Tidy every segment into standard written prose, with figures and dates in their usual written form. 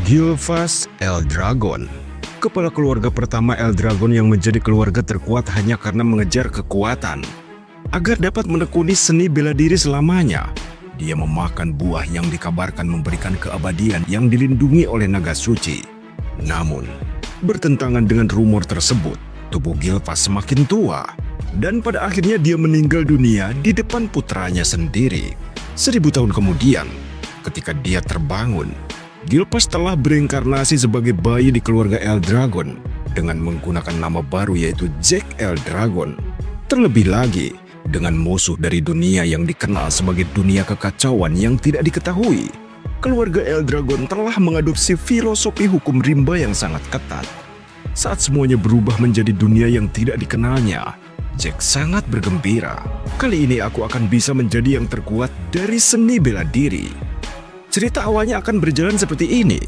Gilvas Eldragon, kepala keluarga pertama Eldragon yang menjadi keluarga terkuat hanya karena mengejar kekuatan. Agar dapat menekuni seni bela diri selamanya, dia memakan buah yang dikabarkan memberikan keabadian yang dilindungi oleh naga suci. Namun, bertentangan dengan rumor tersebut, tubuh Gilvas semakin tua, dan pada akhirnya dia meninggal dunia di depan putranya sendiri. 1000 tahun kemudian, ketika dia terbangun, Gilvas telah bereinkarnasi sebagai bayi di keluarga Eldragon dengan menggunakan nama baru yaitu Jack Eldragon. Terlebih lagi, dengan musuh dari dunia yang dikenal sebagai dunia kekacauan yang tidak diketahui, keluarga Eldragon telah mengadopsi filosofi hukum rimba yang sangat ketat. Saat semuanya berubah menjadi dunia yang tidak dikenalnya, Jack sangat bergembira. Kali ini aku akan bisa menjadi yang terkuat dari seni bela diri. Cerita awalnya akan berjalan seperti ini.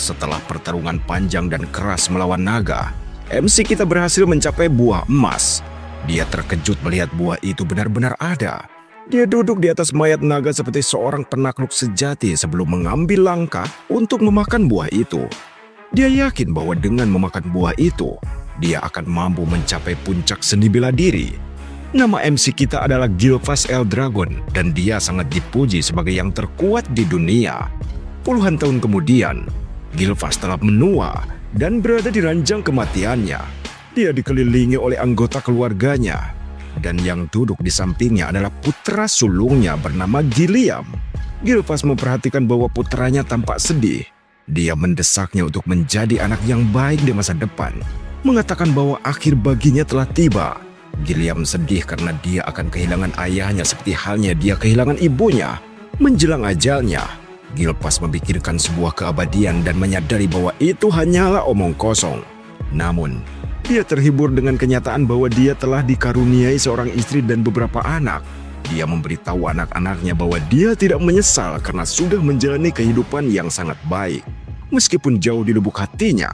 Setelah pertarungan panjang dan keras melawan naga, MC kita berhasil mencapai buah emas. Dia terkejut melihat buah itu benar-benar ada. Dia duduk di atas mayat naga seperti seorang penakluk sejati sebelum mengambil langkah untuk memakan buah itu. Dia yakin bahwa dengan memakan buah itu, dia akan mampu mencapai puncak seni bela diri. Nama MC kita adalah Gilvas Eldragon dan dia sangat dipuji sebagai yang terkuat di dunia. Puluhan tahun kemudian, Gilvas telah menua dan berada di ranjang kematiannya. Dia dikelilingi oleh anggota keluarganya dan yang duduk di sampingnya adalah putra sulungnya bernama Gilliam. Gilvas memperhatikan bahwa putranya tampak sedih. Dia mendesaknya untuk menjadi anak yang baik di masa depan, mengatakan bahwa akhir baginya telah tiba. Gilliam sedih karena dia akan kehilangan ayahnya seperti halnya dia kehilangan ibunya. Menjelang ajalnya, Gilvas memikirkan sebuah keabadian dan menyadari bahwa itu hanyalah omong kosong. Namun, dia terhibur dengan kenyataan bahwa dia telah dikaruniai seorang istri dan beberapa anak. Dia memberitahu anak-anaknya bahwa dia tidak menyesal karena sudah menjalani kehidupan yang sangat baik. Meskipun jauh di lubuk hatinya,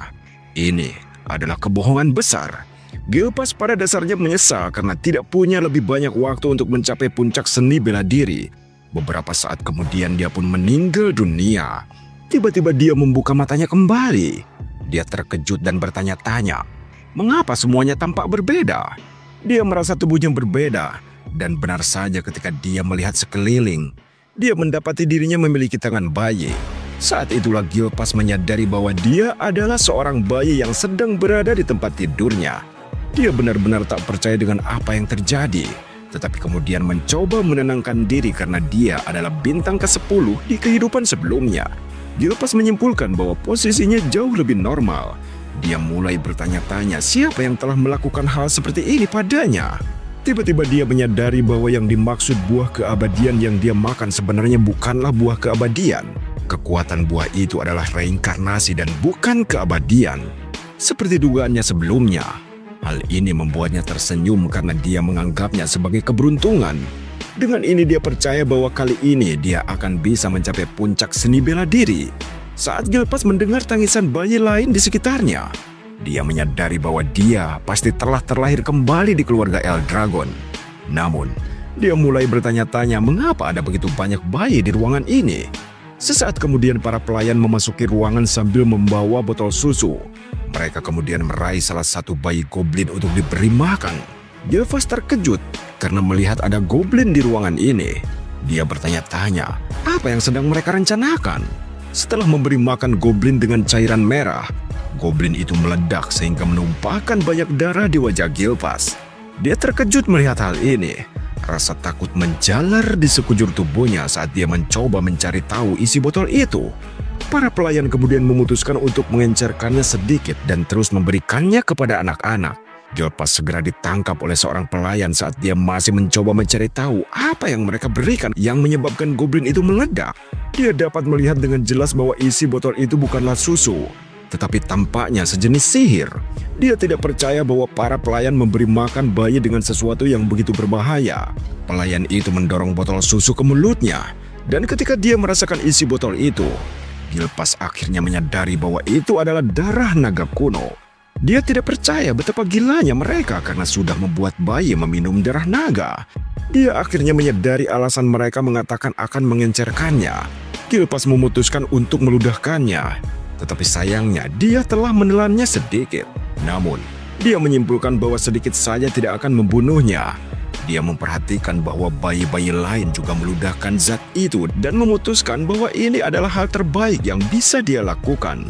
ini adalah kebohongan besar. Gilvas pada dasarnya menyesal karena tidak punya lebih banyak waktu untuk mencapai puncak seni bela diri. Beberapa saat kemudian dia pun meninggal dunia. Tiba-tiba dia membuka matanya kembali. Dia terkejut dan bertanya-tanya, mengapa semuanya tampak berbeda? Dia merasa tubuhnya berbeda, dan benar saja ketika dia melihat sekeliling, dia mendapati dirinya memiliki tangan bayi. Saat itulah Gilvas menyadari bahwa dia adalah seorang bayi yang sedang berada di tempat tidurnya. Dia benar-benar tak percaya dengan apa yang terjadi, tetapi kemudian mencoba menenangkan diri karena dia adalah bintang ke-10 di kehidupan sebelumnya. Gilvas menyimpulkan bahwa posisinya jauh lebih normal. Dia mulai bertanya-tanya siapa yang telah melakukan hal seperti ini padanya. Tiba-tiba dia menyadari bahwa yang dimaksud buah keabadian yang dia makan sebenarnya bukanlah buah keabadian. Kekuatan buah itu adalah reinkarnasi dan bukan keabadian. Seperti dugaannya sebelumnya, hal ini membuatnya tersenyum karena dia menganggapnya sebagai keberuntungan. Dengan ini dia percaya bahwa kali ini dia akan bisa mencapai puncak seni bela diri. Saat Gilvas mendengar tangisan bayi lain di sekitarnya, dia menyadari bahwa dia pasti telah terlahir kembali di keluarga Eldragon. Namun, dia mulai bertanya-tanya mengapa ada begitu banyak bayi di ruangan ini. Sesaat kemudian para pelayan memasuki ruangan sambil membawa botol susu. Mereka kemudian meraih salah satu bayi goblin untuk diberi makan. Gilvas terkejut karena melihat ada goblin di ruangan ini. Dia bertanya-tanya, apa yang sedang mereka rencanakan? Setelah memberi makan goblin dengan cairan merah, goblin itu meledak sehingga menumpahkan banyak darah di wajah Gilvas. Dia terkejut melihat hal ini. Rasa takut menjalar di sekujur tubuhnya saat dia mencoba mencari tahu isi botol itu. Para pelayan kemudian memutuskan untuk mengencerkannya sedikit dan terus memberikannya kepada anak-anak. Gilvas segera ditangkap oleh seorang pelayan saat dia masih mencoba mencari tahu apa yang mereka berikan yang menyebabkan goblin itu meledak. Dia dapat melihat dengan jelas bahwa isi botol itu bukanlah susu, tetapi tampaknya sejenis sihir. Dia tidak percaya bahwa para pelayan memberi makan bayi dengan sesuatu yang begitu berbahaya. Pelayan itu mendorong botol susu ke mulutnya, dan ketika dia merasakan isi botol itu, Gilvas akhirnya menyadari bahwa itu adalah darah naga kuno. Dia tidak percaya betapa gilanya mereka karena sudah membuat bayi meminum darah naga. Dia akhirnya menyadari alasan mereka mengatakan akan mengencerkannya. Gilvas memutuskan untuk meludahkannya. Tetapi sayangnya dia telah menelannya sedikit. Namun, dia menyimpulkan bahwa sedikit saja tidak akan membunuhnya. Dia memperhatikan bahwa bayi-bayi lain juga meludahkan zat itu dan memutuskan bahwa ini adalah hal terbaik yang bisa dia lakukan.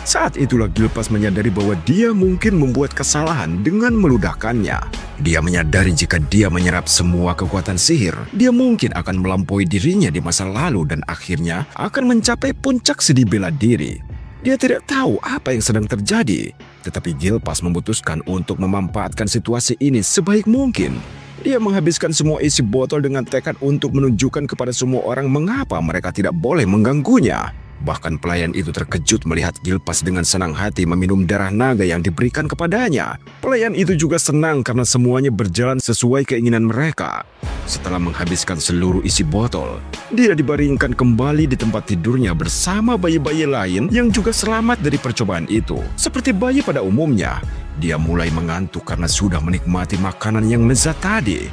Saat itulah Gilpas menyadari bahwa dia mungkin membuat kesalahan dengan meludahkannya. Dia menyadari jika dia menyerap semua kekuatan sihir, dia mungkin akan melampaui dirinya di masa lalu dan akhirnya akan mencapai puncak sedih bela diri. Dia tidak tahu apa yang sedang terjadi, tetapi Gilpas memutuskan untuk memanfaatkan situasi ini sebaik mungkin. Dia menghabiskan semua isi botol dengan tekad untuk menunjukkan kepada semua orang mengapa mereka tidak boleh mengganggunya. Bahkan pelayan itu terkejut melihat Gilpas dengan senang hati meminum darah naga yang diberikan kepadanya. Pelayan itu juga senang karena semuanya berjalan sesuai keinginan mereka. Setelah menghabiskan seluruh isi botol, dia dibaringkan kembali di tempat tidurnya bersama bayi-bayi lain yang juga selamat dari percobaan itu. Seperti bayi pada umumnya, dia mulai mengantuk karena sudah menikmati makanan yang lezat tadi.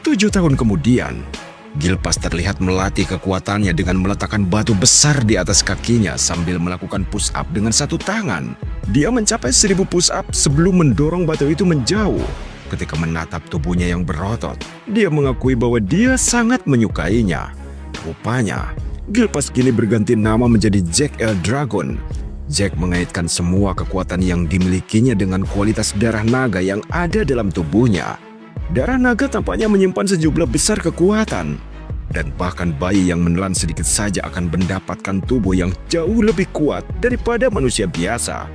7 tahun kemudian, Gilpas terlihat melatih kekuatannya dengan meletakkan batu besar di atas kakinya sambil melakukan push up dengan satu tangan. Dia mencapai 1000 push up sebelum mendorong batu itu menjauh. Ketika menatap tubuhnya yang berotot, dia mengakui bahwa dia sangat menyukainya. Rupanya, Gilpas kini berganti nama menjadi Jack Eldragon. Jack mengaitkan semua kekuatan yang dimilikinya dengan kualitas darah naga yang ada dalam tubuhnya. Darah naga tampaknya menyimpan sejumlah besar kekuatan, dan bahkan bayi yang menelan sedikit saja akan mendapatkan tubuh yang jauh lebih kuat daripada manusia biasa.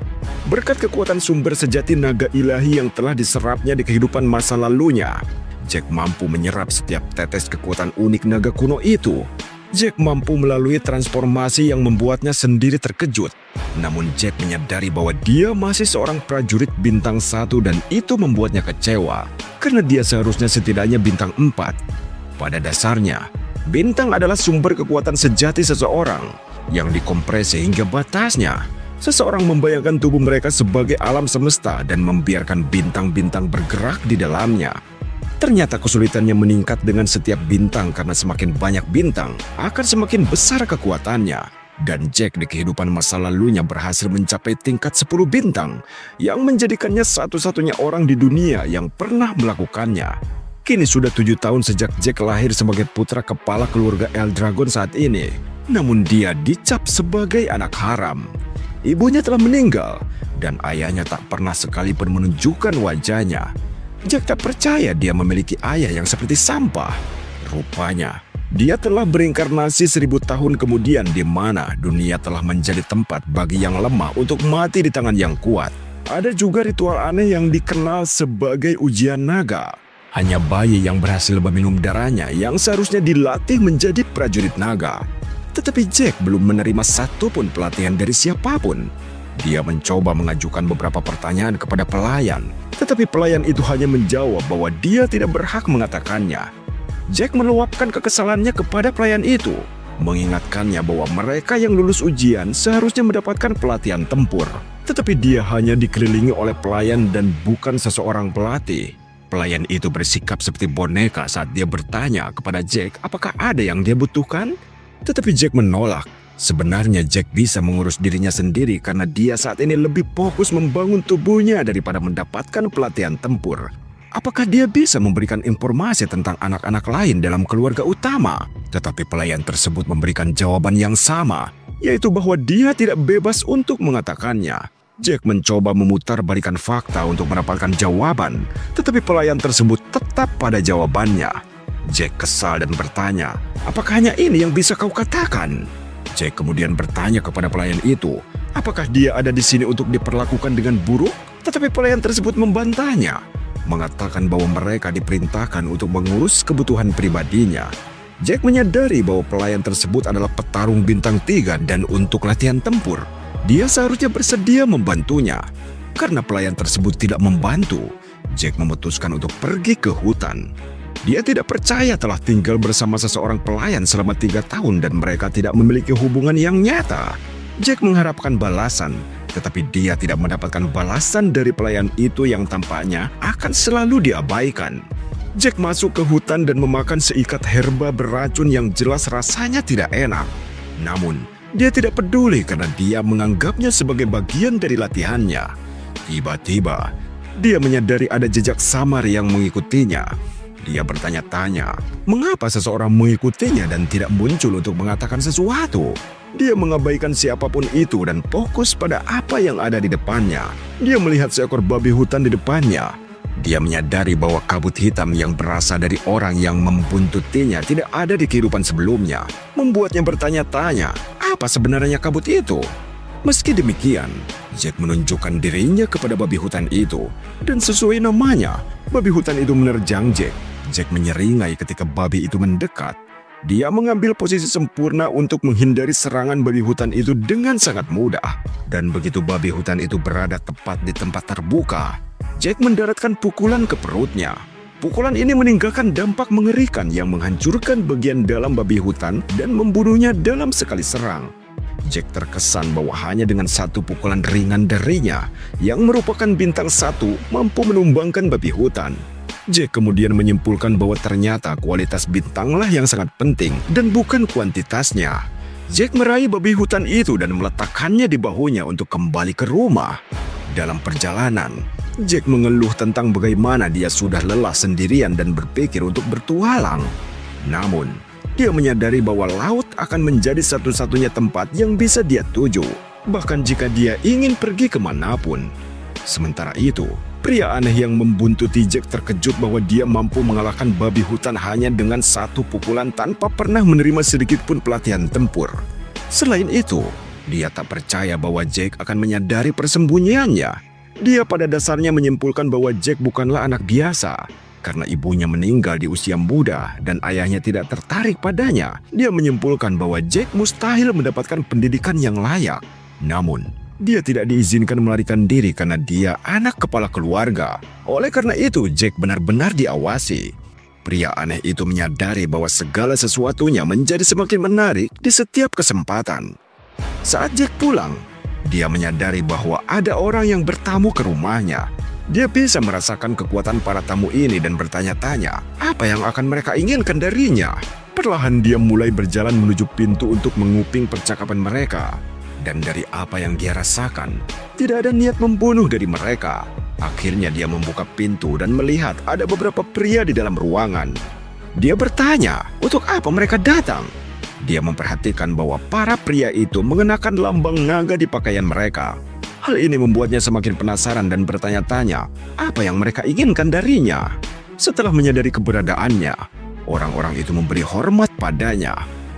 Berkat kekuatan sumber sejati naga ilahi yang telah diserapnya di kehidupan masa lalunya, Jack mampu menyerap setiap tetes kekuatan unik naga kuno itu. Jack mampu melalui transformasi yang membuatnya sendiri terkejut. Namun Jack menyadari bahwa dia masih seorang prajurit bintang 1 dan itu membuatnya kecewa. Karena dia seharusnya setidaknya bintang 4. Pada dasarnya, bintang adalah sumber kekuatan sejati seseorang yang dikompresi hingga batasnya. Seseorang membayangkan tubuh mereka sebagai alam semesta dan membiarkan bintang-bintang bergerak di dalamnya. Ternyata kesulitannya meningkat dengan setiap bintang karena semakin banyak bintang akan semakin besar kekuatannya. Dan Jack di kehidupan masa lalunya berhasil mencapai tingkat 10 bintang yang menjadikannya satu-satunya orang di dunia yang pernah melakukannya. Kini sudah 7 tahun sejak Jack lahir sebagai putra kepala keluarga Eldragon saat ini. Namun dia dicap sebagai anak haram. Ibunya telah meninggal dan ayahnya tak pernah sekalipun menunjukkan wajahnya. Jack tak percaya dia memiliki ayah yang seperti sampah. Rupanya, dia telah berinkarnasi 1000 tahun kemudian di mana dunia telah menjadi tempat bagi yang lemah untuk mati di tangan yang kuat. Ada juga ritual aneh yang dikenal sebagai ujian naga. Hanya bayi yang berhasil meminum darahnya yang seharusnya dilatih menjadi prajurit naga. Tetapi Jack belum menerima satupun pelatihan dari siapapun. Dia mencoba mengajukan beberapa pertanyaan kepada pelayan, tetapi pelayan itu hanya menjawab bahwa dia tidak berhak mengatakannya. Jack meluapkan kekesalannya kepada pelayan itu, mengingatkannya bahwa mereka yang lulus ujian seharusnya mendapatkan pelatihan tempur. Tetapi dia hanya dikelilingi oleh pelayan dan bukan seseorang pelatih. Pelayan itu bersikap seperti boneka saat dia bertanya kepada Jack apakah ada yang dia butuhkan. Tetapi Jack menolak. Sebenarnya Jack bisa mengurus dirinya sendiri karena dia saat ini lebih fokus membangun tubuhnya daripada mendapatkan pelatihan tempur. Apakah dia bisa memberikan informasi tentang anak-anak lain dalam keluarga utama? Tetapi pelayan tersebut memberikan jawaban yang sama, yaitu bahwa dia tidak bebas untuk mengatakannya. Jack mencoba memutarbalikkan fakta untuk mendapatkan jawaban, tetapi pelayan tersebut tetap pada jawabannya. Jack kesal dan bertanya, apakah hanya ini yang bisa kau katakan? Jack kemudian bertanya kepada pelayan itu, apakah dia ada di sini untuk diperlakukan dengan buruk? Tetapi pelayan tersebut membantahnya, mengatakan bahwa mereka diperintahkan untuk mengurus kebutuhan pribadinya. Jack menyadari bahwa pelayan tersebut adalah petarung bintang 3 dan untuk latihan tempur, dia seharusnya bersedia membantunya. Karena pelayan tersebut tidak membantu, Jack memutuskan untuk pergi ke hutan. Dia tidak percaya telah tinggal bersama seseorang pelayan selama 3 tahun dan mereka tidak memiliki hubungan yang nyata. Jack mengharapkan balasan, tetapi dia tidak mendapatkan balasan dari pelayan itu yang tampaknya akan selalu diabaikan. Jack masuk ke hutan dan memakan seikat herba beracun yang jelas rasanya tidak enak. Namun, Dia tidak peduli karena dia menganggapnya sebagai bagian dari latihannya. Tiba-tiba, dia menyadari ada jejak samar yang mengikutinya. Dia bertanya-tanya, mengapa seseorang mengikutinya dan tidak muncul untuk mengatakan sesuatu? Dia mengabaikan siapapun itu dan fokus pada apa yang ada di depannya. Dia melihat seekor babi hutan di depannya. Dia menyadari bahwa kabut hitam yang berasal dari orang yang membuntutinya tidak ada di kehidupan sebelumnya. Membuatnya bertanya-tanya, apa sebenarnya kabut itu? Meski demikian, Jack menunjukkan dirinya kepada babi hutan itu. Dan sesuai namanya, babi hutan itu menerjang Jack. Jack menyeringai ketika babi itu mendekat. Dia mengambil posisi sempurna untuk menghindari serangan babi hutan itu dengan sangat mudah. Dan begitu babi hutan itu berada tepat di tempat terbuka, Jack mendaratkan pukulan ke perutnya. Pukulan ini meninggalkan dampak mengerikan yang menghancurkan bagian dalam babi hutan dan membunuhnya dalam sekali serang. Jack terkesan bahwa hanya dengan satu pukulan ringan darinya, yang merupakan bintang 1, mampu menumbangkan babi hutan. Jack kemudian menyimpulkan bahwa ternyata kualitas bintanglah yang sangat penting dan bukan kuantitasnya. Jack meraih babi hutan itu dan meletakkannya di bahunya untuk kembali ke rumah. Dalam perjalanan, Jack mengeluh tentang bagaimana dia sudah lelah sendirian dan berpikir untuk bertualang. Namun, dia menyadari bahwa laut akan menjadi satu-satunya tempat yang bisa dia tuju, bahkan jika dia ingin pergi kemanapun. Sementara itu, pria aneh yang membuntuti Jack terkejut bahwa dia mampu mengalahkan babi hutan hanya dengan satu pukulan tanpa pernah menerima sedikit pun pelatihan tempur. Selain itu, dia tak percaya bahwa Jack akan menyadari persembunyiannya. Dia pada dasarnya menyimpulkan bahwa Jack bukanlah anak biasa. Karena ibunya meninggal di usia muda dan ayahnya tidak tertarik padanya, dia menyimpulkan bahwa Jack mustahil mendapatkan pendidikan yang layak. Namun, dia tidak diizinkan melarikan diri karena dia anak kepala keluarga. Oleh karena itu, Jack benar-benar diawasi. Pria aneh itu menyadari bahwa segala sesuatunya menjadi semakin menarik di setiap kesempatan. Saat Jack pulang, dia menyadari bahwa ada orang yang bertamu ke rumahnya. Dia bisa merasakan kekuatan para tamu ini dan bertanya-tanya apa yang akan mereka inginkan darinya. Perlahan dia mulai berjalan menuju pintu untuk menguping percakapan mereka. Dan dari apa yang dia rasakan, tidak ada niat membunuh dari mereka. Akhirnya dia membuka pintu dan melihat ada beberapa pria di dalam ruangan. Dia bertanya, untuk apa mereka datang? Dia memperhatikan bahwa para pria itu mengenakan lambang naga di pakaian mereka. Hal ini membuatnya semakin penasaran dan bertanya-tanya apa yang mereka inginkan darinya. Setelah menyadari keberadaannya, orang-orang itu memberi hormat padanya.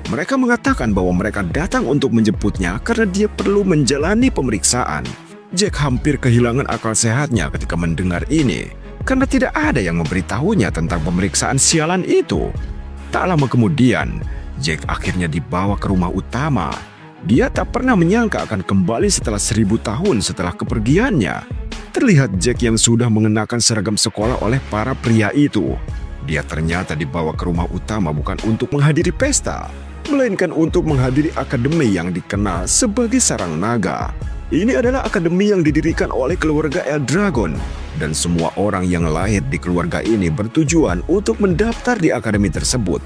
Mereka mengatakan bahwa mereka datang untuk menjemputnya karena dia perlu menjalani pemeriksaan. Jack hampir kehilangan akal sehatnya ketika mendengar ini, karena tidak ada yang memberitahunya tentang pemeriksaan sialan itu. Tak lama kemudian, Jack akhirnya dibawa ke rumah utama. Dia tak pernah menyangka akan kembali setelah 1000 tahun setelah kepergiannya. Terlihat Jack yang sudah mengenakan seragam sekolah oleh para pria itu. Dia ternyata dibawa ke rumah utama bukan untuk menghadiri pesta, melainkan untuk menghadiri akademi yang dikenal sebagai Sarang Naga. Ini adalah akademi yang didirikan oleh keluarga Eldragon, dan semua orang yang lahir di keluarga ini bertujuan untuk mendaftar di akademi tersebut.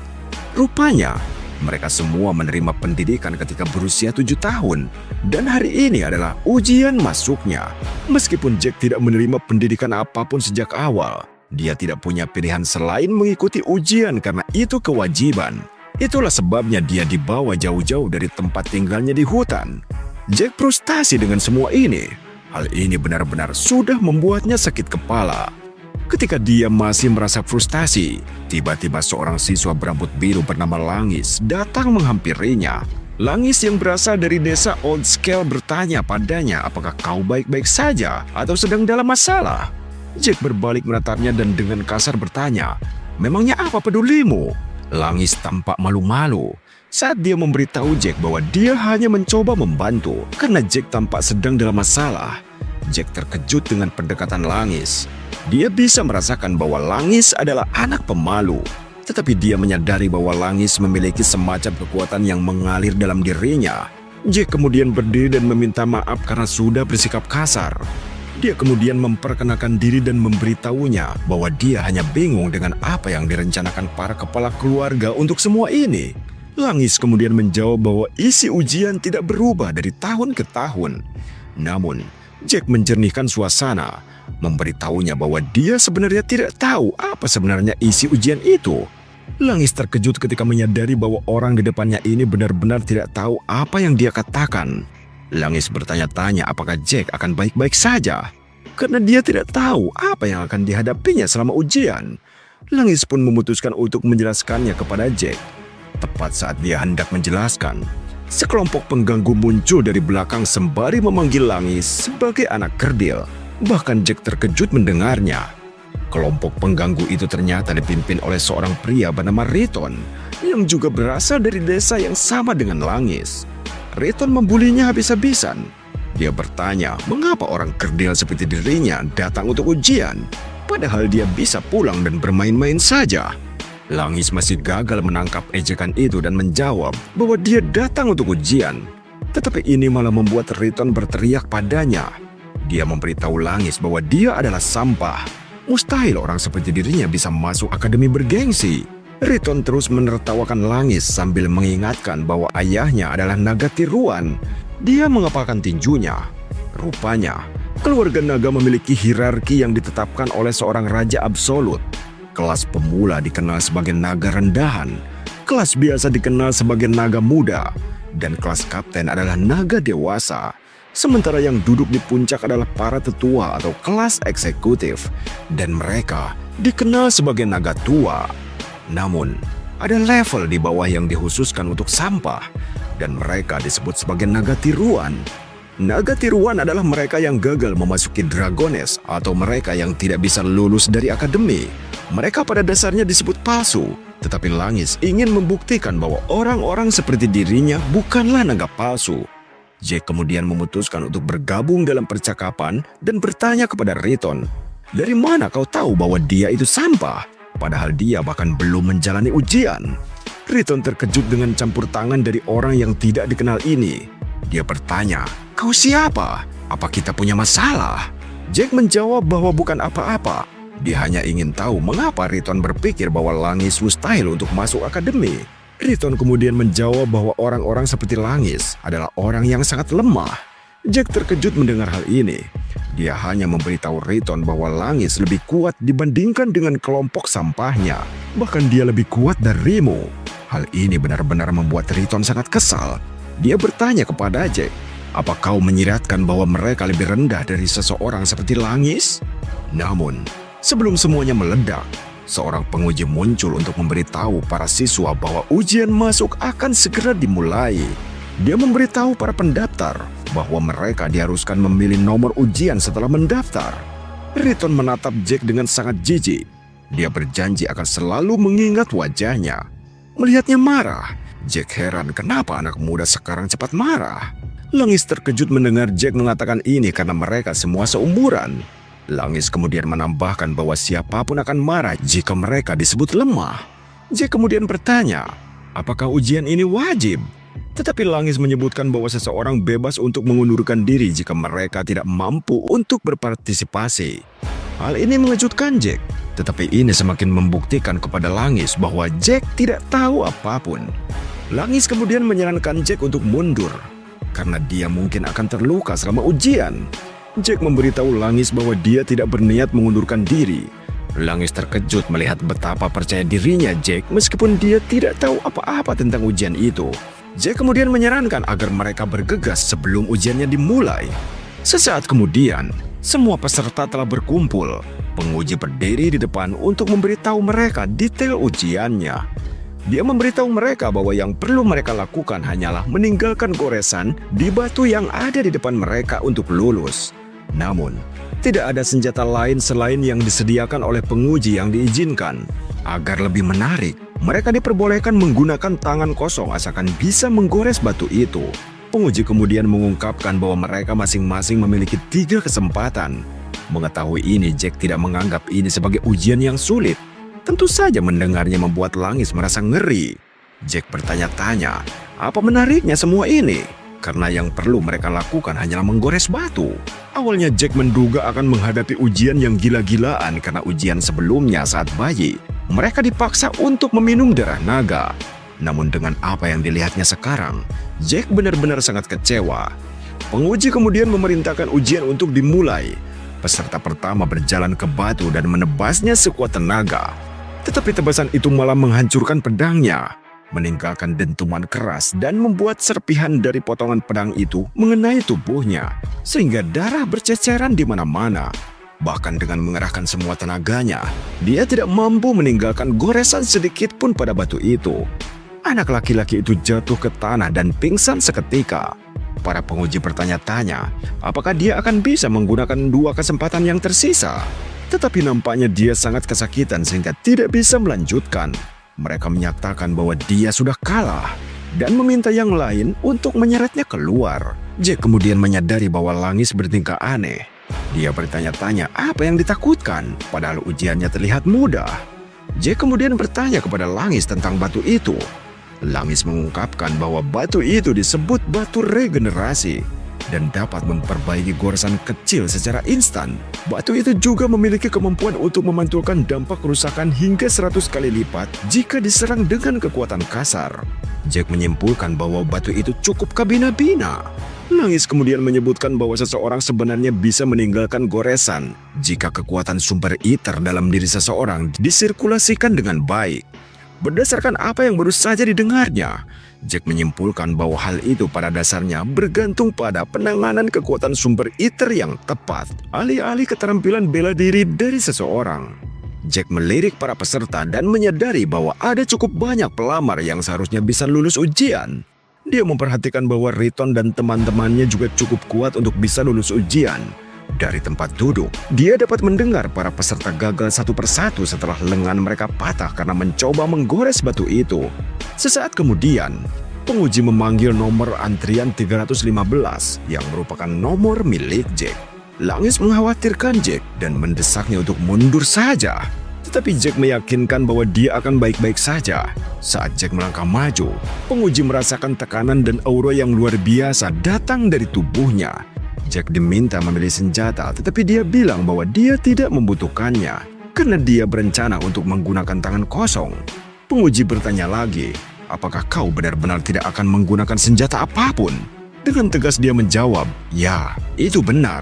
Rupanya, mereka semua menerima pendidikan ketika berusia 7 tahun, dan hari ini adalah ujian masuknya. Meskipun Jack tidak menerima pendidikan apapun sejak awal, dia tidak punya pilihan selain mengikuti ujian karena itu kewajiban. Itulah sebabnya dia dibawa jauh-jauh dari tempat tinggalnya di hutan. Jack frustasi dengan semua ini. Hal ini benar-benar sudah membuatnya sakit kepala. Ketika dia masih merasa frustasi, tiba-tiba seorang siswa berambut biru bernama Langis datang menghampirinya. Langis yang berasal dari desa Old Scale bertanya padanya apakah kau baik-baik saja atau sedang dalam masalah. Jack berbalik menatapnya dan dengan kasar bertanya, "Memangnya apa pedulimu?" Langis tampak malu-malu saat dia memberitahu Jack bahwa dia hanya mencoba membantu karena Jack tampak sedang dalam masalah. Jack terkejut dengan pendekatan Langis. Dia bisa merasakan bahwa Langis adalah anak pemalu, tetapi dia menyadari bahwa Langis memiliki semacam kekuatan yang mengalir dalam dirinya. Jack kemudian berdiri dan meminta maaf karena sudah bersikap kasar. Dia kemudian memperkenalkan diri dan memberitahunya bahwa dia hanya bingung dengan apa yang direncanakan para kepala keluarga untuk semua ini. Langis kemudian menjawab bahwa isi ujian tidak berubah dari tahun ke tahun. Namun, Jack menjernihkan suasana, memberitahunya bahwa dia sebenarnya tidak tahu apa sebenarnya isi ujian itu. Langis terkejut ketika menyadari bahwa orang di depannya ini benar-benar tidak tahu apa yang dia katakan. Langis bertanya-tanya apakah Jack akan baik-baik saja, karena dia tidak tahu apa yang akan dihadapinya selama ujian. Langis pun memutuskan untuk menjelaskannya kepada Jack. Tepat saat dia hendak menjelaskan, sekelompok pengganggu muncul dari belakang sembari memanggil Langis sebagai anak kerdil. Bahkan Jack terkejut mendengarnya. Kelompok pengganggu itu ternyata dipimpin oleh seorang pria bernama Riton, yang juga berasal dari desa yang sama dengan Langis. Riton membulinya habis-habisan. Dia bertanya mengapa orang kerdil seperti dirinya datang untuk ujian, padahal dia bisa pulang dan bermain-main saja. Langis masih gagal menangkap ejekan itu dan menjawab bahwa dia datang untuk ujian. Tetapi ini malah membuat Riton berteriak padanya. Dia memberitahu Langis bahwa dia adalah sampah. Mustahil orang seperti dirinya bisa masuk akademi bergengsi. Riton terus menertawakan Langis sambil mengingatkan bahwa ayahnya adalah naga tiruan. Dia mengepalkan tinjunya. Rupanya, keluarga naga memiliki hierarki yang ditetapkan oleh seorang raja absolut. Kelas pemula dikenal sebagai naga rendahan, kelas biasa dikenal sebagai naga muda, dan kelas kapten adalah naga dewasa. Sementara yang duduk di puncak adalah para tetua atau kelas eksekutif, dan mereka dikenal sebagai naga tua. Namun, ada level di bawah yang dikhususkan untuk sampah, dan mereka disebut sebagai naga tiruan. Naga tiruan adalah mereka yang gagal memasuki Dragones atau mereka yang tidak bisa lulus dari akademi. Mereka pada dasarnya disebut palsu, tetapi Langis ingin membuktikan bahwa orang-orang seperti dirinya bukanlah naga palsu. Jack kemudian memutuskan untuk bergabung dalam percakapan dan bertanya kepada Riton, "Dari mana kau tahu bahwa dia itu sampah? Padahal dia bahkan belum menjalani ujian." Riton terkejut dengan campur tangan dari orang yang tidak dikenal ini. Dia bertanya, "Kau siapa? Apa kita punya masalah?" Jack menjawab bahwa bukan apa-apa. Dia hanya ingin tahu mengapa Riton berpikir bahwa Langis mustahil untuk masuk akademi. Riton kemudian menjawab bahwa orang-orang seperti Langis adalah orang yang sangat lemah. Jack terkejut mendengar hal ini. Dia hanya memberitahu Riton bahwa Langis lebih kuat dibandingkan dengan kelompok sampahnya. Bahkan dia lebih kuat darimu. Hal ini benar-benar membuat Riton sangat kesal. Dia bertanya kepada Jack, "Apa kau menyiratkan bahwa mereka lebih rendah dari seseorang seperti Langis?" Namun, sebelum semuanya meledak, seorang penguji muncul untuk memberitahu para siswa bahwa ujian masuk akan segera dimulai. Dia memberitahu para pendaftar bahwa mereka diharuskan memilih nomor ujian setelah mendaftar. Riton menatap Jack dengan sangat jijik. Dia berjanji akan selalu mengingat wajahnya. Melihatnya marah, Jack heran kenapa anak muda sekarang cepat marah. Langis terkejut mendengar Jack mengatakan ini karena mereka semua seumuran. Langis kemudian menambahkan bahwa siapapun akan marah jika mereka disebut lemah. Jack kemudian bertanya, apakah ujian ini wajib? Tetapi Langis menyebutkan bahwa seseorang bebas untuk mengundurkan diri jika mereka tidak mampu untuk berpartisipasi. Hal ini mengejutkan Jack, tetapi ini semakin membuktikan kepada Langis bahwa Jack tidak tahu apapun. Langis kemudian menyarankan Jack untuk mundur, karena dia mungkin akan terluka selama ujian. Jack memberitahu Langis bahwa dia tidak berniat mengundurkan diri. Langis terkejut melihat betapa percaya dirinya Jack meskipun dia tidak tahu apa-apa tentang ujian itu. Jack kemudian menyarankan agar mereka bergegas sebelum ujiannya dimulai. Sesaat kemudian, semua peserta telah berkumpul. Penguji berdiri di depan untuk memberitahu mereka detail ujiannya. Dia memberitahu mereka bahwa yang perlu mereka lakukan hanyalah meninggalkan goresan di batu yang ada di depan mereka untuk lulus. Namun, tidak ada senjata lain selain yang disediakan oleh penguji yang diizinkan. Agar lebih menarik, mereka diperbolehkan menggunakan tangan kosong asalkan bisa menggores batu itu. Penguji kemudian mengungkapkan bahwa mereka masing-masing memiliki 3 kesempatan. Mengetahui ini, Jack tidak menganggap ini sebagai ujian yang sulit. Tentu saja mendengarnya membuat Langis merasa ngeri. Jack bertanya-tanya, apa menariknya semua ini? Karena yang perlu mereka lakukan hanyalah menggores batu. Awalnya Jack menduga akan menghadapi ujian yang gila-gilaan karena ujian sebelumnya saat bayi. Mereka dipaksa untuk meminum darah naga. Namun dengan apa yang dilihatnya sekarang, Jack benar-benar sangat kecewa. Penguji kemudian memerintahkan ujian untuk dimulai. Peserta pertama berjalan ke batu dan menebasnya sekuat tenaga. Tetapi tebasan itu malah menghancurkan pedangnya, meninggalkan dentuman keras dan membuat serpihan dari potongan pedang itu mengenai tubuhnya, sehingga darah berceceran di mana-mana. Bahkan dengan mengerahkan semua tenaganya, dia tidak mampu meninggalkan goresan sedikit pun pada batu itu. Anak laki-laki itu jatuh ke tanah dan pingsan seketika. Para penguji bertanya-tanya, apakah dia akan bisa menggunakan 2 kesempatan yang tersisa. Tetapi nampaknya dia sangat kesakitan sehingga tidak bisa melanjutkan. Mereka menyatakan bahwa dia sudah kalah dan meminta yang lain untuk menyeretnya keluar. Jack kemudian menyadari bahwa Langis bertingkah aneh. Dia bertanya-tanya apa yang ditakutkan, padahal ujiannya terlihat mudah. Jack kemudian bertanya kepada Langis tentang batu itu. Langis mengungkapkan bahwa batu itu disebut batu regenerasi dan dapat memperbaiki goresan kecil secara instan. Batu itu juga memiliki kemampuan untuk memantulkan dampak kerusakan hingga 100 kali lipat jika diserang dengan kekuatan kasar. Jack menyimpulkan bahwa batu itu cukup kabina-bina. Langis kemudian menyebutkan bahwa seseorang sebenarnya bisa meninggalkan goresan jika kekuatan sumber iter dalam diri seseorang disirkulasikan dengan baik. Berdasarkan apa yang baru saja didengarnya, Jack menyimpulkan bahwa hal itu pada dasarnya bergantung pada penanganan kekuatan sumber iter yang tepat, alih-alih keterampilan bela diri dari seseorang. Jack melirik para peserta dan menyadari bahwa ada cukup banyak pelamar yang seharusnya bisa lulus ujian. Dia memperhatikan bahwa Riton dan teman-temannya juga cukup kuat untuk bisa lulus ujian. Dari tempat duduk, dia dapat mendengar para peserta gagal satu persatu setelah lengan mereka patah karena mencoba menggores batu itu. Sesaat kemudian, penguji memanggil nomor antrian 315 yang merupakan nomor milik Jack. Langis mengkhawatirkan Jack dan mendesaknya untuk mundur saja. Tetapi Jack meyakinkan bahwa dia akan baik-baik saja. Saat Jack melangkah maju, penguji merasakan tekanan dan aura yang luar biasa datang dari tubuhnya. Jack diminta memilih senjata, tetapi dia bilang bahwa dia tidak membutuhkannya karena dia berencana untuk menggunakan tangan kosong. Penguji bertanya lagi, apakah kau benar-benar tidak akan menggunakan senjata apapun? Dengan tegas dia menjawab, ya, itu benar.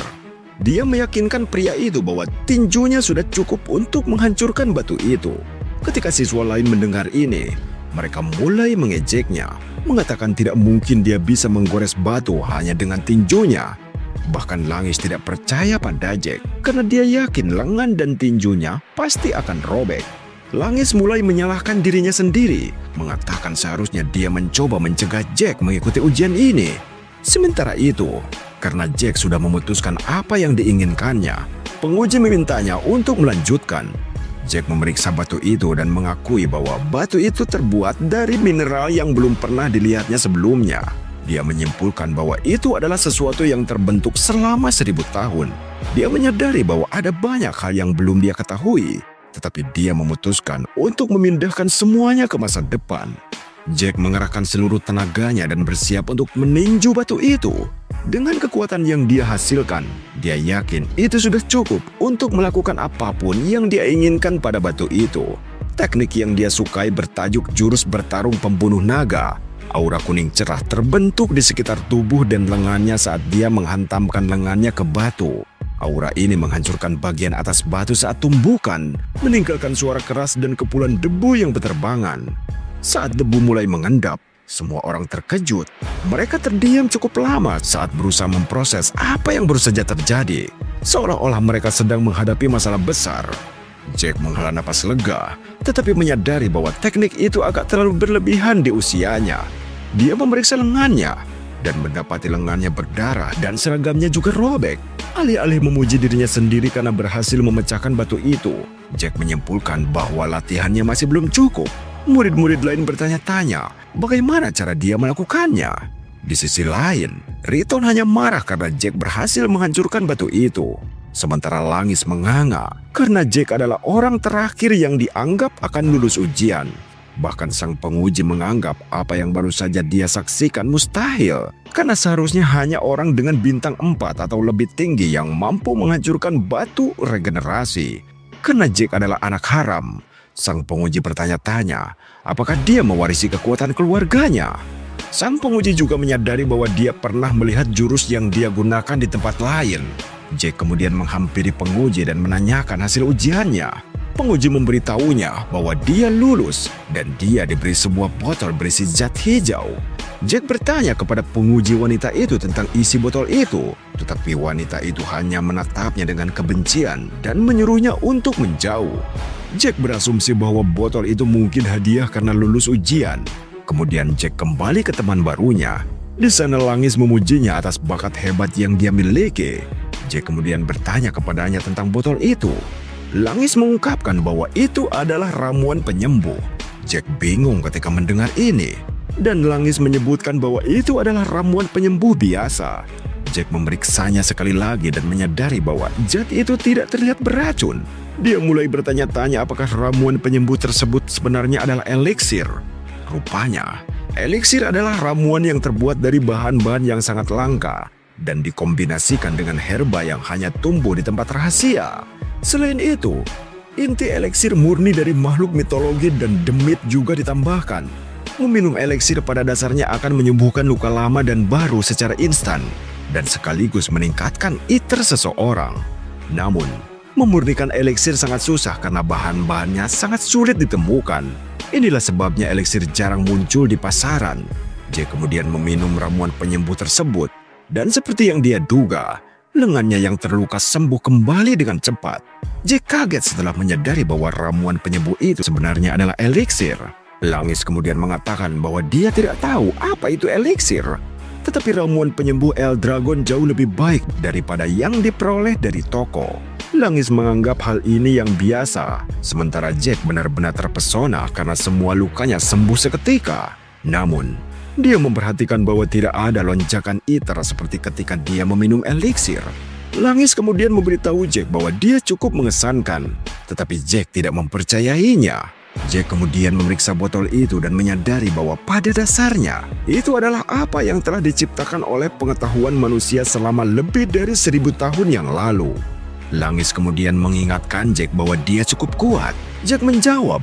Dia meyakinkan pria itu bahwa tinjunya sudah cukup untuk menghancurkan batu itu. Ketika siswa lain mendengar ini, mereka mulai mengejeknya, mengatakan tidak mungkin dia bisa menggores batu hanya dengan tinjunya. Bahkan Langis tidak percaya pada Jack karena dia yakin lengan dan tinjunya pasti akan robek. Langis mulai menyalahkan dirinya sendiri, mengatakan seharusnya dia mencoba mencegah Jack mengikuti ujian ini. Sementara itu, karena Jack sudah memutuskan apa yang diinginkannya, penguji memintanya untuk melanjutkan. Jack memeriksa batu itu dan mengakui bahwa batu itu terbuat dari mineral yang belum pernah dilihatnya sebelumnya. Dia menyimpulkan bahwa itu adalah sesuatu yang terbentuk selama 1000 tahun. Dia menyadari bahwa ada banyak hal yang belum dia ketahui, tetapi dia memutuskan untuk memindahkan semuanya ke masa depan. Jack mengerahkan seluruh tenaganya dan bersiap untuk meninju batu itu. Dengan kekuatan yang dia hasilkan, dia yakin itu sudah cukup untuk melakukan apapun yang dia inginkan pada batu itu. Teknik yang dia sukai bertajuk jurus bertarung pembunuh naga. Aura kuning cerah terbentuk di sekitar tubuh dan lengannya saat dia menghantamkan lengannya ke batu. Aura ini menghancurkan bagian atas batu saat tumbukan, meninggalkan suara keras dan kepulan debu yang berterbangan. Saat debu mulai mengendap, semua orang terkejut. Mereka terdiam cukup lama saat berusaha memproses apa yang baru saja terjadi. Seolah-olah mereka sedang menghadapi masalah besar. Jack menghela napas lega, tetapi menyadari bahwa teknik itu agak terlalu berlebihan di usianya. Dia memeriksa lengannya dan mendapati lengannya berdarah dan seragamnya juga robek. Alih-alih memuji dirinya sendiri karena berhasil memecahkan batu itu, Jack menyimpulkan bahwa latihannya masih belum cukup. Murid-murid lain bertanya-tanya bagaimana cara dia melakukannya. Di sisi lain, Riton hanya marah karena Jack berhasil menghancurkan batu itu. Sementara Langis menganga karena Jack adalah orang terakhir yang dianggap akan lulus ujian. Bahkan sang penguji menganggap apa yang baru saja dia saksikan mustahil, karena seharusnya hanya orang dengan bintang 4 atau lebih tinggi yang mampu menghancurkan batu regenerasi. Karena Jack adalah anak haram, Sang penguji bertanya-tanya apakah dia mewarisi kekuatan keluarganya. Sang penguji juga menyadari bahwa dia pernah melihat jurus yang dia gunakan di tempat lain. Jack kemudian menghampiri penguji dan menanyakan hasil ujiannya. Penguji memberitahunya bahwa dia lulus dan dia diberi sebuah botol berisi zat hijau. Jack bertanya kepada penguji wanita itu tentang isi botol itu, tetapi wanita itu hanya menatapnya dengan kebencian dan menyuruhnya untuk menjauh. Jack berasumsi bahwa botol itu mungkin hadiah karena lulus ujian. Kemudian Jack kembali ke teman barunya. Di sana Langis memujinya atas bakat hebat yang dia miliki. Jack kemudian bertanya kepadanya tentang botol itu. Langis mengungkapkan bahwa itu adalah ramuan penyembuh. Jack bingung ketika mendengar ini. Dan Langis menyebutkan bahwa itu adalah ramuan penyembuh biasa. Jack memeriksanya sekali lagi dan menyadari bahwa zat itu tidak terlihat beracun. Dia mulai bertanya-tanya apakah ramuan penyembuh tersebut sebenarnya adalah eliksir. Rupanya, eliksir adalah ramuan yang terbuat dari bahan-bahan yang sangat langka dan dikombinasikan dengan herba yang hanya tumbuh di tempat rahasia. Selain itu, inti eliksir murni dari makhluk mitologi dan demit juga ditambahkan. Meminum eliksir pada dasarnya akan menyembuhkan luka lama dan baru secara instan dan sekaligus meningkatkan iter seseorang. Namun, memurnikan eliksir sangat susah karena bahan-bahannya sangat sulit ditemukan. Inilah sebabnya eliksir jarang muncul di pasaran. Jack kemudian meminum ramuan penyembuh tersebut dan seperti yang dia duga, lengannya yang terluka sembuh kembali dengan cepat. Jack kaget setelah menyadari bahwa ramuan penyembuh itu sebenarnya adalah eliksir. Langis kemudian mengatakan bahwa dia tidak tahu apa itu eliksir. Tetapi ramuan penyembuh Eldragon jauh lebih baik daripada yang diperoleh dari toko. Langis menganggap hal ini yang biasa, sementara Jack benar-benar terpesona karena semua lukanya sembuh seketika. Namun, dia memperhatikan bahwa tidak ada lonjakan iter seperti ketika dia meminum eliksir. Langis kemudian memberitahu Jack bahwa dia cukup mengesankan, tetapi Jack tidak mempercayainya. Jack kemudian memeriksa botol itu dan menyadari bahwa pada dasarnya itu adalah apa yang telah diciptakan oleh pengetahuan manusia selama lebih dari 1000 tahun yang lalu. Langis kemudian mengingatkan Jack bahwa dia cukup kuat. Jack menjawab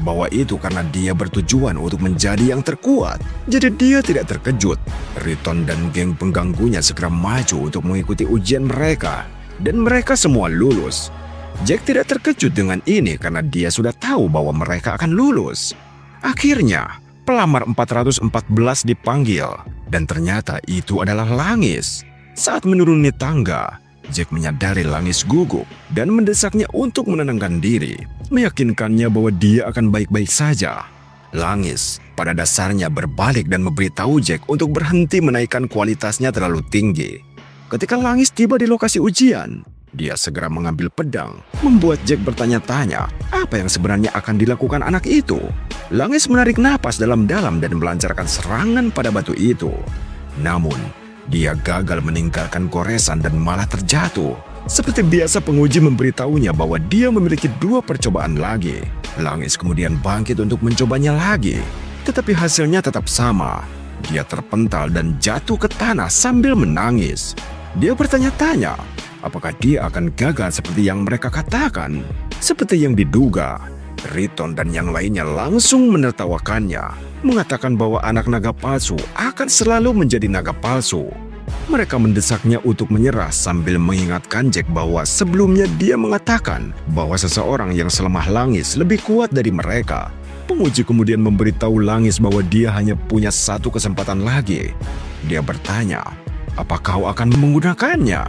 bahwa itu karena dia bertujuan untuk menjadi yang terkuat. Jadi dia tidak terkejut. Riton dan geng pengganggunya segera maju untuk mengikuti ujian mereka. Dan mereka semua lulus. Jack tidak terkejut dengan ini karena dia sudah tahu bahwa mereka akan lulus. Akhirnya, pelamar 414 dipanggil. Dan ternyata itu adalah Langis. Saat menuruni tangga, Jack menyadari Langis gugup dan mendesaknya untuk menenangkan diri, meyakinkannya bahwa dia akan baik-baik saja. Langis pada dasarnya berbalik dan memberitahu Jack untuk berhenti menaikkan kualitasnya terlalu tinggi. Ketika Langis tiba di lokasi ujian, dia segera mengambil pedang, membuat Jack bertanya-tanya apa yang sebenarnya akan dilakukan anak itu. Langis menarik napas dalam-dalam dan melancarkan serangan pada batu itu. Namun, dia gagal meninggalkan goresan dan malah terjatuh. Seperti biasa penguji memberitahunya bahwa dia memiliki 2 percobaan lagi. Langis kemudian bangkit untuk mencobanya lagi. Tetapi hasilnya tetap sama. Dia terpental dan jatuh ke tanah sambil menangis. Dia bertanya-tanya, apakah dia akan gagal seperti yang mereka katakan? Seperti yang diduga, Riton dan yang lainnya langsung menertawakannya, mengatakan bahwa anak naga palsu akan selalu menjadi naga palsu. Mereka mendesaknya untuk menyerah sambil mengingatkan Jack bahwa sebelumnya dia mengatakan bahwa seseorang yang selemah Langis lebih kuat dari mereka. Penguji kemudian memberitahu Langis bahwa dia hanya punya 1 kesempatan lagi. Dia bertanya, apa kau akan menggunakannya?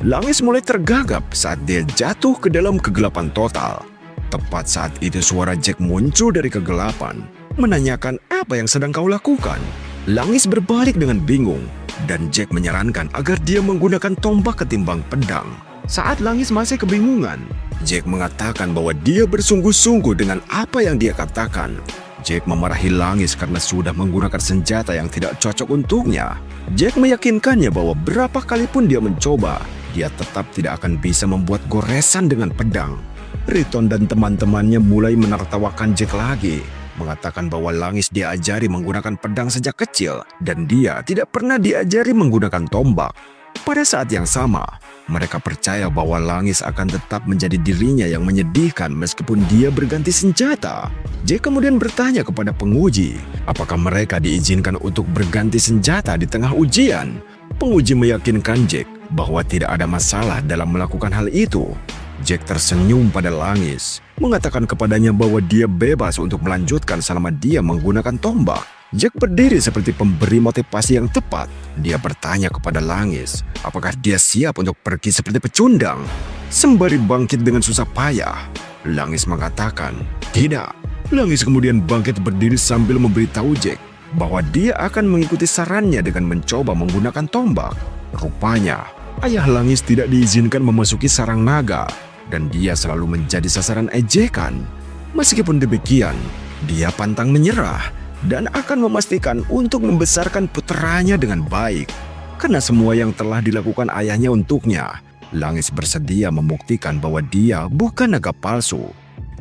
Langis mulai tergagap saat dia jatuh ke dalam kegelapan total. Tepat saat itu suara Jack muncul dari kegelapan, menanyakan apa yang sedang kau lakukan. Langis berbalik dengan bingung, dan Jack menyarankan agar dia menggunakan tombak ketimbang pedang. Saat Langis masih kebingungan, Jack mengatakan bahwa dia bersungguh-sungguh dengan apa yang dia katakan. Jack memarahi Langis karena sudah menggunakan senjata yang tidak cocok untuknya. Jack meyakinkannya bahwa berapa kali pun dia mencoba, dia tetap tidak akan bisa membuat goresan dengan pedang. Riton dan teman-temannya mulai menertawakan Jack lagi, mengatakan bahwa Langis diajari menggunakan pedang sejak kecil dan dia tidak pernah diajari menggunakan tombak. Pada saat yang sama, mereka percaya bahwa Langis akan tetap menjadi dirinya yang menyedihkan meskipun dia berganti senjata. Jack kemudian bertanya kepada penguji, apakah mereka diizinkan untuk berganti senjata di tengah ujian. Penguji meyakinkan Jack bahwa tidak ada masalah dalam melakukan hal itu. Jack tersenyum pada Langis, mengatakan kepadanya bahwa dia bebas untuk melanjutkan selama dia menggunakan tombak. Jack berdiri seperti pemberi motivasi yang tepat. Dia bertanya kepada Langis, apakah dia siap untuk pergi seperti pecundang, sembari bangkit dengan susah payah. Langis mengatakan, tidak. Langis kemudian bangkit berdiri sambil memberitahu Jack bahwa dia akan mengikuti sarannya dengan mencoba menggunakan tombak. Rupanya, ayah Langis tidak diizinkan memasuki sarang naga, dan dia selalu menjadi sasaran ejekan. Meskipun demikian, dia pantang menyerah dan akan memastikan untuk membesarkan puteranya dengan baik. Karena semua yang telah dilakukan ayahnya untuknya, Langis bersedia membuktikan bahwa dia bukan naga palsu.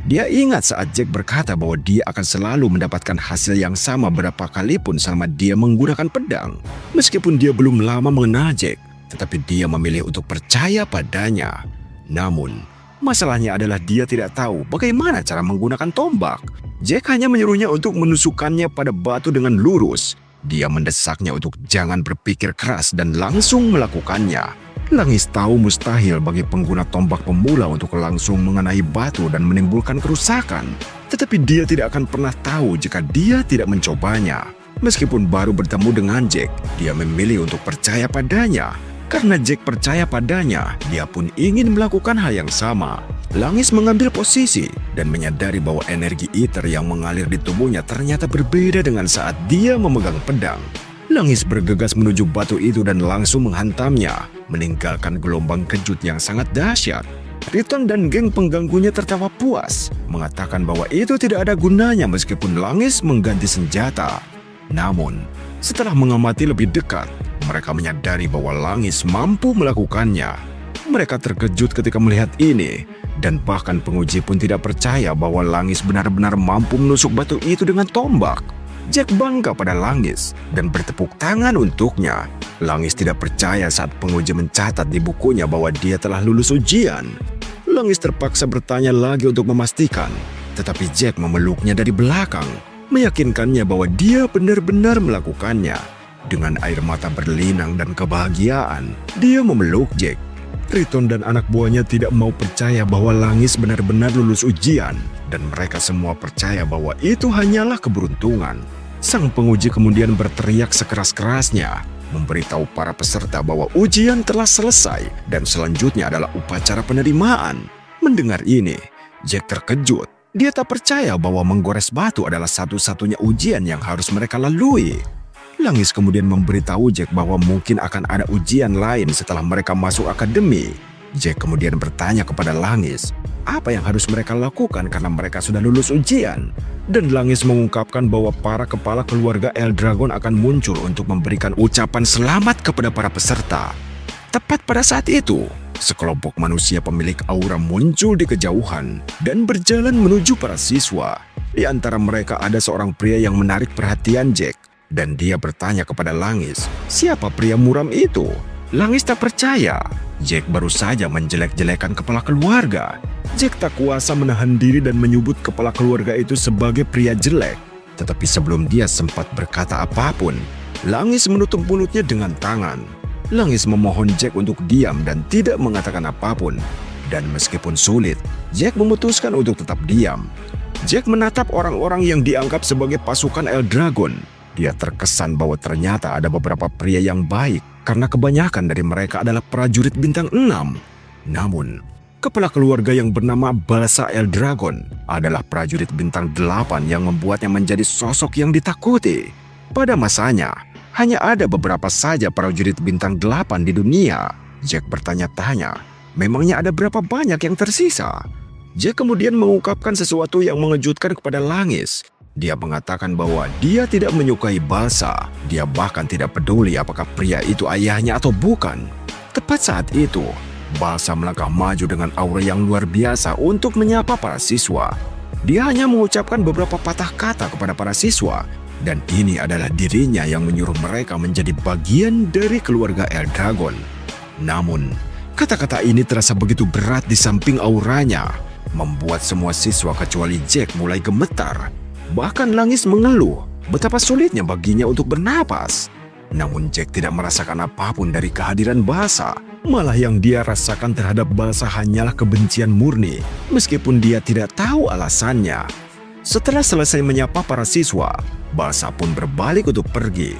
Dia ingat saat Jack berkata bahwa dia akan selalu mendapatkan hasil yang sama berapa kali pun selama dia menggunakan pedang. Meskipun dia belum lama mengenal Jack, tetapi dia memilih untuk percaya padanya. Namun, masalahnya adalah dia tidak tahu bagaimana cara menggunakan tombak. Jack hanya menyuruhnya untuk menusukkannya pada batu dengan lurus. Dia mendesaknya untuk jangan berpikir keras dan langsung melakukannya. Langis tahu mustahil bagi pengguna tombak pemula untuk langsung mengenai batu dan menimbulkan kerusakan. Tetapi dia tidak akan pernah tahu jika dia tidak mencobanya. Meskipun baru bertemu dengan Jack, dia memilih untuk percaya padanya. Karena Jack percaya padanya, dia pun ingin melakukan hal yang sama. Langis mengambil posisi dan menyadari bahwa energi ether yang mengalir di tubuhnya ternyata berbeda dengan saat dia memegang pedang. Langis bergegas menuju batu itu dan langsung menghantamnya, meninggalkan gelombang kejut yang sangat dahsyat. Riton dan geng pengganggunya tertawa puas, mengatakan bahwa itu tidak ada gunanya meskipun Langis mengganti senjata. Namun, setelah mengamati lebih dekat, mereka menyadari bahwa Langis mampu melakukannya. Mereka terkejut ketika melihat ini, dan bahkan penguji pun tidak percaya bahwa Langis benar-benar mampu menusuk batu itu dengan tombak. Jack bangga pada Langis dan bertepuk tangan untuknya. Langis tidak percaya saat penguji mencatat di bukunya bahwa dia telah lulus ujian. Langis terpaksa bertanya lagi untuk memastikan, tetapi Jack memeluknya dari belakang, meyakinkannya bahwa dia benar-benar melakukannya. Dengan air mata berlinang dan kebahagiaan, dia memeluk Jack. Riton dan anak buahnya tidak mau percaya bahwa Langis benar-benar lulus ujian, dan mereka semua percaya bahwa itu hanyalah keberuntungan. Sang penguji kemudian berteriak sekeras-kerasnya, memberitahu para peserta bahwa ujian telah selesai dan selanjutnya adalah upacara penerimaan. Mendengar ini, Jack terkejut. Dia tak percaya bahwa menggores batu adalah satu-satunya ujian yang harus mereka lalui. Langis kemudian memberitahu Jack bahwa mungkin akan ada ujian lain setelah mereka masuk akademi. Jack kemudian bertanya kepada Langis, apa yang harus mereka lakukan karena mereka sudah lulus ujian. Dan Langis mengungkapkan bahwa para kepala keluarga Eldragon akan muncul untuk memberikan ucapan selamat kepada para peserta. Tepat pada saat itu, sekelompok manusia pemilik aura muncul di kejauhan dan berjalan menuju para siswa. Di antara mereka ada seorang pria yang menarik perhatian Jack. Dan dia bertanya kepada Langis, siapa pria muram itu? Langis tak percaya. Jack baru saja menjelek-jelekan kepala keluarga. Jack tak kuasa menahan diri dan menyebut kepala keluarga itu sebagai pria jelek. Tetapi sebelum dia sempat berkata apapun, Langis menutup mulutnya dengan tangan. Langis memohon Jack untuk diam dan tidak mengatakan apapun. Dan meskipun sulit, Jack memutuskan untuk tetap diam. Jack menatap orang-orang yang dianggap sebagai pasukan Eldragon. Dia terkesan bahwa ternyata ada beberapa pria yang baik karena kebanyakan dari mereka adalah prajurit bintang 6. Namun, kepala keluarga yang bernama Balsa Eldragon adalah prajurit bintang 8 yang membuatnya menjadi sosok yang ditakuti. Pada masanya, hanya ada beberapa saja prajurit bintang 8 di dunia. Jack bertanya-tanya, memangnya ada berapa banyak yang tersisa? Jack kemudian mengungkapkan sesuatu yang mengejutkan kepada Langis. Dia mengatakan bahwa dia tidak menyukai Balsa. Dia bahkan tidak peduli apakah pria itu ayahnya atau bukan. Tepat saat itu, Balsa melangkah maju dengan aura yang luar biasa untuk menyapa para siswa. Dia hanya mengucapkan beberapa patah kata kepada para siswa. Dan ini adalah dirinya yang menyuruh mereka menjadi bagian dari keluarga Eldragon. Namun, kata-kata ini terasa begitu berat di samping auranya, membuat semua siswa kecuali Jack mulai gemetar. Bahkan Langis mengeluh betapa sulitnya baginya untuk bernapas. Namun Jack tidak merasakan apapun dari kehadiran Basa. Malah yang dia rasakan terhadap Basa hanyalah kebencian murni, meskipun dia tidak tahu alasannya. Setelah selesai menyapa para siswa, Basa pun berbalik untuk pergi.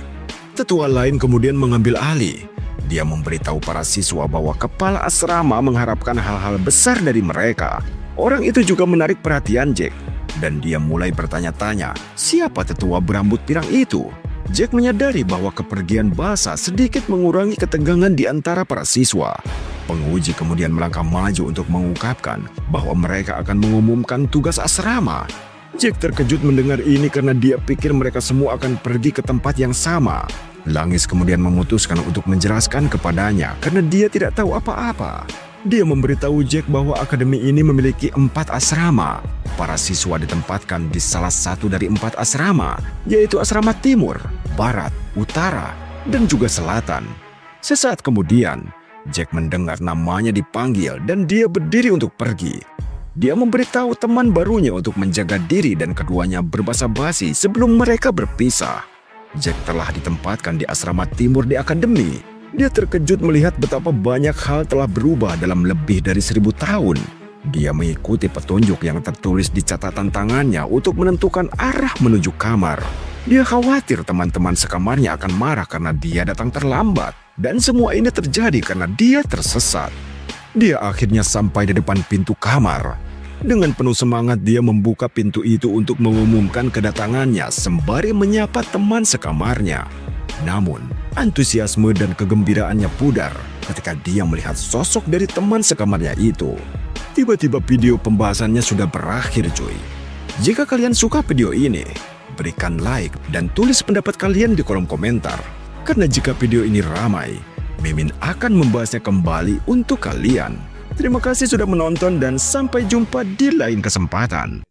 Tetua lain kemudian mengambil alih. Dia memberitahu para siswa bahwa kepala asrama mengharapkan hal-hal besar dari mereka. Orang itu juga menarik perhatian Jack, dan dia mulai bertanya-tanya, siapa tetua berambut pirang itu? Jack menyadari bahwa kepergian Basa sedikit mengurangi ketegangan di antara para siswa. Penguji kemudian melangkah maju untuk mengungkapkan bahwa mereka akan mengumumkan tugas asrama. Jack terkejut mendengar ini karena dia pikir mereka semua akan pergi ke tempat yang sama. Langis kemudian memutuskan untuk menjelaskan kepadanya karena dia tidak tahu apa-apa. Dia memberitahu Jack bahwa akademi ini memiliki 4 asrama. Para siswa ditempatkan di salah satu dari 4 asrama, yaitu asrama timur, barat, utara, dan juga selatan. Sesaat kemudian, Jack mendengar namanya dipanggil dan dia berdiri untuk pergi. Dia memberitahu teman barunya untuk menjaga diri dan keduanya berbasa-basi sebelum mereka berpisah. Jack telah ditempatkan di asrama timur di akademi. Dia terkejut melihat betapa banyak hal telah berubah dalam lebih dari 1000 tahun. Dia mengikuti petunjuk yang tertulis di catatan tangannya untuk menentukan arah menuju kamar. Dia khawatir teman-teman sekamarnya akan marah karena dia datang terlambat. Dan semua ini terjadi karena dia tersesat. Dia akhirnya sampai di depan pintu kamar. Dengan penuh semangat dia membuka pintu itu untuk mengumumkan kedatangannya sembari menyapa teman sekamarnya. Namun, antusiasme dan kegembiraannya pudar ketika dia melihat sosok dari teman sekamarnya itu. Tiba-tiba video pembahasannya sudah berakhir cuy. Jika kalian suka video ini, berikan like dan tulis pendapat kalian di kolom komentar. Karena jika video ini ramai, Mimin akan membahasnya kembali untuk kalian. Terima kasih sudah menonton dan sampai jumpa di lain kesempatan.